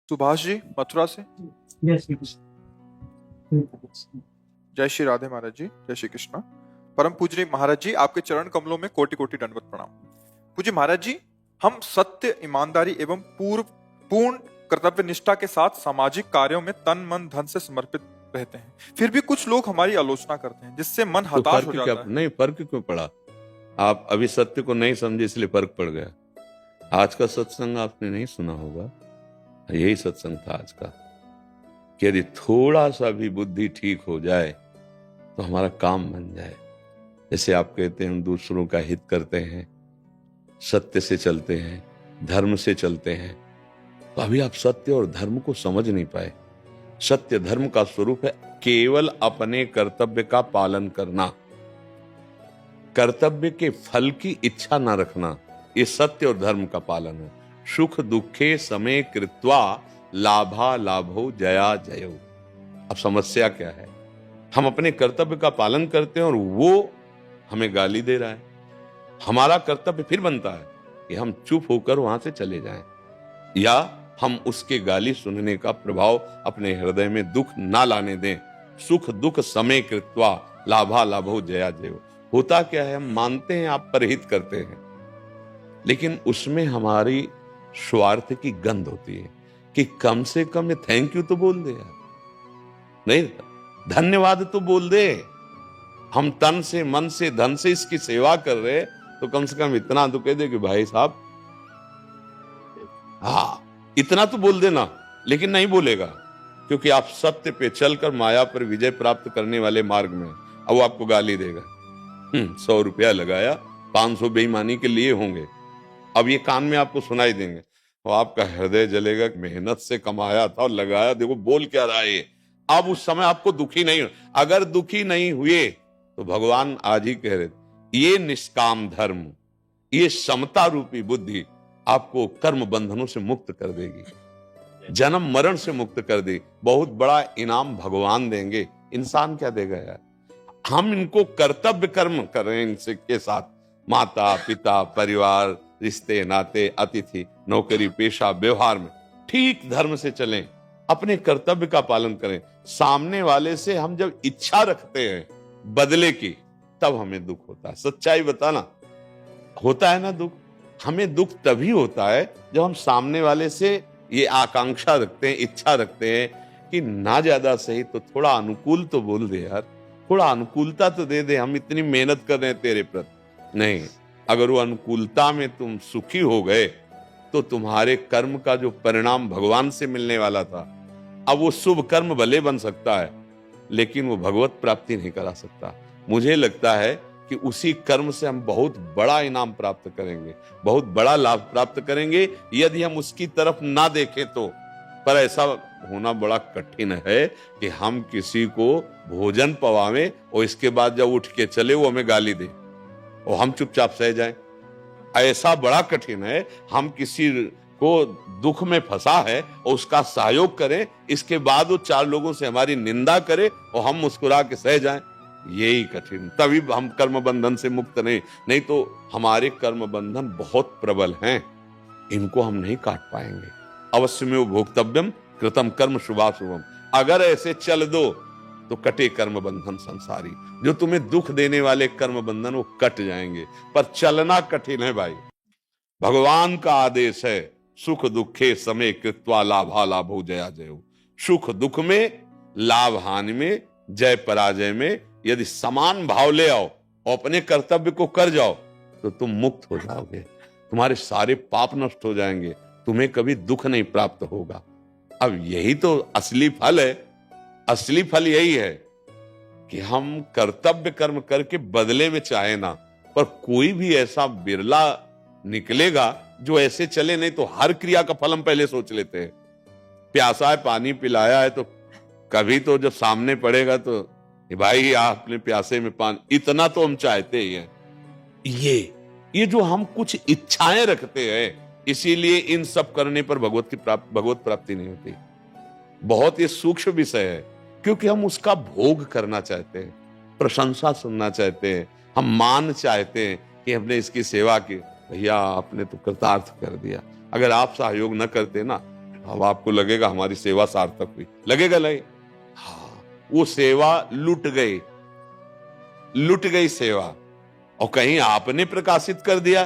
सुभाष जी मथुरा से। जय श्री कृष्ण। जय श्री राधे महाराज जी, जय श्री कृष्ण। परम पूज्य महाराज जी, आपके चरण कमलों में कोटि कोटि दंडवत प्रणाम। पूज्य महाराज जी, हम सत्य, ईमानदारी एवं पूर्ण कर्तव्य निष्ठा के साथ सामाजिक कार्यों में तन मन धन से समर्पित रहते हैं, फिर भी कुछ लोग हमारी आलोचना करते हैं जिससे मन हताश हो जाता है। नहीं, फर्क क्यों पड़ा? आप अभी सत्य को नहीं समझे इसलिए फर्क पड़ गया। आज का सत्संग आपने नहीं सुना होगा, यही सत्संग था आज का कि यदि थोड़ा सा भी बुद्धि ठीक हो जाए तो हमारा काम बन जाए। जैसे आप कहते हैं हम दूसरों का हित करते हैं, सत्य से चलते हैं, धर्म से चलते हैं, तो अभी आप सत्य और धर्म को समझ नहीं पाए। सत्य धर्म का स्वरूप है केवल अपने कर्तव्य का पालन करना, कर्तव्य के फल की इच्छा ना रखना। ये सत्य और धर्म का पालन है। सुख दुखे समय कृत्वा लाभा लाभो जया जयो। अब समस्या क्या है? हम अपने कर्तव्य का पालन करते हैं और वो हमें गाली दे रहा है। हमारा कर्तव्य फिर बनता है कि हम चुप होकर वहां से चले जाएं, या हम उसके गाली सुनने का प्रभाव अपने हृदय में दुख ना लाने दें। सुख दुख समय कृत्वा लाभा लाभो जया जयो। होता क्या है, हम मानते हैं आप परहित करते हैं, लेकिन उसमें हमारी स्वार्थ की गंध होती है कि कम से कम थैंक यू तो बोल दे यार, नहीं धन्यवाद तो बोल दे। हम तन से मन से धन से इसकी सेवा कर रहे, तो कम से कम इतना तो कह दे कि भाई साहब हाँ इतना तो बोल देना। लेकिन नहीं बोलेगा, क्योंकि आप सत्य पे चलकर माया पर विजय प्राप्त करने वाले मार्ग में। अब वो आपको गाली देगा, 100 रुपया लगाया, 500 बेईमानी के लिए होंगे, अब ये कान में आपको सुनाई देंगे, तो आपका हृदय जलेगा, मेहनत से कमाया था और लगाया, देखो बोल क्या रहा है। अब उस समय आपको दुखी नहीं हो। अगर दुखी नहीं हुए तो भगवान आज ही कह रहे, ये निष्काम धर्म, ये समता रूपी बुद्धि आपको कर्म बंधनों से मुक्त कर देगी, जन्म मरण से मुक्त कर देगी। बहुत बड़ा इनाम भगवान देंगे, इंसान क्या देगा यार? हम इनको कर्तव्य कर्म करें इनसे के साथ, माता पिता परिवार रिश्ते नाते अतिथि नौकरी पेशा व्यवहार में ठीक धर्म से चलें, अपने कर्तव्य का पालन करें। सामने वाले से हम जब इच्छा रखते हैं बदले की, तब हमें दुख होता है। सच्चाई बताना, होता है ना दुख? हमें दुख तभी होता है जब हम सामने वाले से ये आकांक्षा रखते हैं, इच्छा रखते हैं कि ना ज्यादा सही तो थोड़ा अनुकूल तो बोल दे यार, थोड़ा अनुकूलता तो दे दे, हम इतनी मेहनत कर रहे हैं तेरे प्रति। नहीं, अगर वो अनुकूलता में तुम सुखी हो गए तो तुम्हारे कर्म का जो परिणाम भगवान से मिलने वाला था, अब वो शुभ कर्म भले बन सकता है, लेकिन वो भगवत प्राप्ति नहीं करा सकता। मुझे लगता है कि उसी कर्म से हम बहुत बड़ा इनाम प्राप्त करेंगे, बहुत बड़ा लाभ प्राप्त करेंगे, यदि हम उसकी तरफ ना देखें तो। पर ऐसा होना बड़ा कठिन है कि हम किसी को भोजन पवावें और इसके बाद जब उठ के चले वो हमें गाली दे और हम चुपचाप सह जाएं। ऐसा बड़ा कठिन है। हम किसी को दुख में फंसा है और उसका सहयोग करें, इसके बाद वो 4 लोगों से हमारी निंदा करे और हम मुस्कुरा के सह जाएं, यही कठिन। तभी हम कर्म बंधन से मुक्त नहीं तो हमारे कर्म बंधन बहुत प्रबल हैं, इनको हम नहीं काट पाएंगे। अवश्य में वो भोक्तव्यम कृतम कर्म शुभाशुभम। अगर ऐसे चल दो तो कटे कर्म बंधन संसारी। जो तुम्हें दुख देने वाले कर्म बंधन वो कट जाएंगे, पर चलना कठिन है भाई। भगवान का आदेश है, सुख दुखे समय कृत्वा लाभा लाभो जया जयो। सुख दुख में, लाभ हानि में, जय पराजय में यदि समान भाव ले आओ और अपने कर्तव्य को कर जाओ तो तुम मुक्त हो जाओगे, तुम्हारे सारे पाप नष्ट हो जाएंगे, तुम्हें कभी दुख नहीं प्राप्त होगा। अब यही तो असली फल है। असली फल यही है कि हम कर्तव्य कर्म करके बदले में चाहे ना, पर कोई भी ऐसा बिरला निकलेगा जो ऐसे चले। नहीं तो हर क्रिया का फल हम पहले सोच लेते हैं। प्यासा है, पानी पिलाया है, तो कभी तो जब सामने पड़ेगा तो भाई आपने प्यासे में पानी, इतना तो हम चाहते ही हैं। ये जो हम कुछ इच्छाएं रखते हैं, इसीलिए इन सब करने पर भगवत प्राप्ति नहीं होती। बहुत ये सूक्ष्म विषय है, क्योंकि हम उसका भोग करना चाहते हैं, प्रशंसा सुनना चाहते हैं, हम मान चाहते हैं कि हमने इसकी सेवा की, भैया आपने तो कृतार्थ कर दिया। अगर आप सहयोग न करते ना, अब आपको लगेगा हमारी सेवा सार्थक हुई, लगेगा नहीं? हाँ, वो सेवा लुट गई सेवा। और कहीं आपने प्रकाशित कर दिया,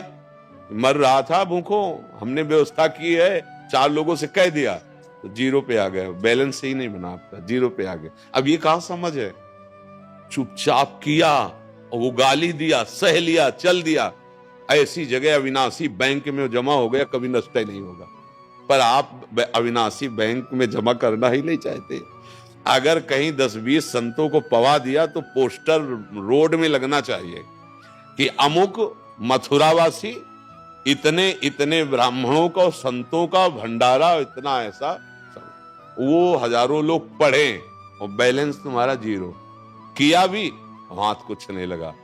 मर रहा था भूखों, हमने व्यवस्था की है, 4 लोगों से कह दिया, तो 0 पे आ गए, बैलेंस ही नहीं बना आपका, 0 पे आ गए। अब ये कहां समझ है? चुपचाप किया और वो गाली दिया, सह लिया, चल दिया, ऐसी जगह अविनाशी बैंक में जमा हो गया, कभी नष्ट ही नहीं होगा। पर आप अविनाशी बैंक में जमा करना ही नहीं चाहते। अगर कहीं 10-20 संतों को पवा दिया तो पोस्टर रोड में लगना चाहिए कि अमुक मथुरावासी इतने इतने ब्राह्मणों का और संतों का भंडारा, इतना ऐसा, वो हजारों लोग पढ़े और बैलेंस तुम्हारा 0। किया भी, हाथ कुछ नहीं लगा।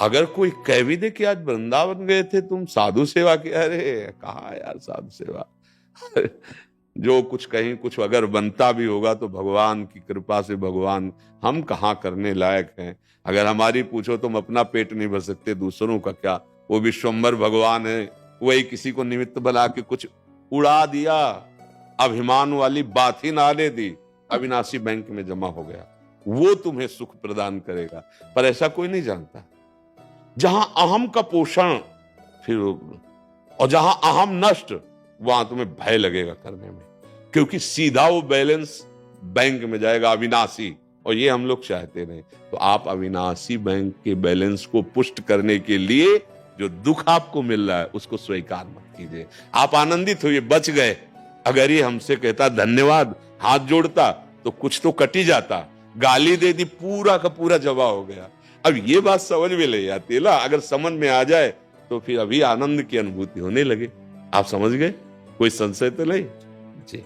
अगर कोई कह भी दे कि आज वृंदावन गए थे तुम, साधु सेवा की, अरे कहा यार साधु सेवा जो कुछ कहीं कुछ अगर बनता भी होगा तो भगवान की कृपा से, भगवान, हम कहाँ करने लायक हैं। अगर हमारी पूछो तो हम अपना पेट नहीं भर सकते, दूसरों का क्या। वो विश्वम्भर भगवान है, वही किसी को निमित्त बना के कुछ उड़ा दिया, अभिमान वाली बात ही ना ले दी, अविनाशी बैंक में जमा हो गया। वो तुम्हें सुख प्रदान करेगा, पर ऐसा कोई नहीं जानता। जहां अहम का पोषण फिर, और जहां अहम नष्ट, वहां तुम्हें भय लगेगा करने में, क्योंकि सीधा वो बैलेंस बैंक में जाएगा अविनाशी, और ये हम लोग चाहते नहीं। तो आप अविनाशी बैंक के बैलेंस को पुष्ट करने के लिए जो दुख आपको मिल रहा है उसको स्वीकार मत कीजिए। आप आनंदित होइए, बच गए। अगर ये हमसे कहता धन्यवाद, हाथ जोड़ता, तो कुछ तो कट ही जाता। गाली दे दी, पूरा का पूरा जवाब हो गया। अब ये बात समझ में ले आती है ना, अगर समझ में आ जाए तो फिर अभी आनंद की अनुभूति होने लगे। आप समझ गए? कोई संशय तो नहीं?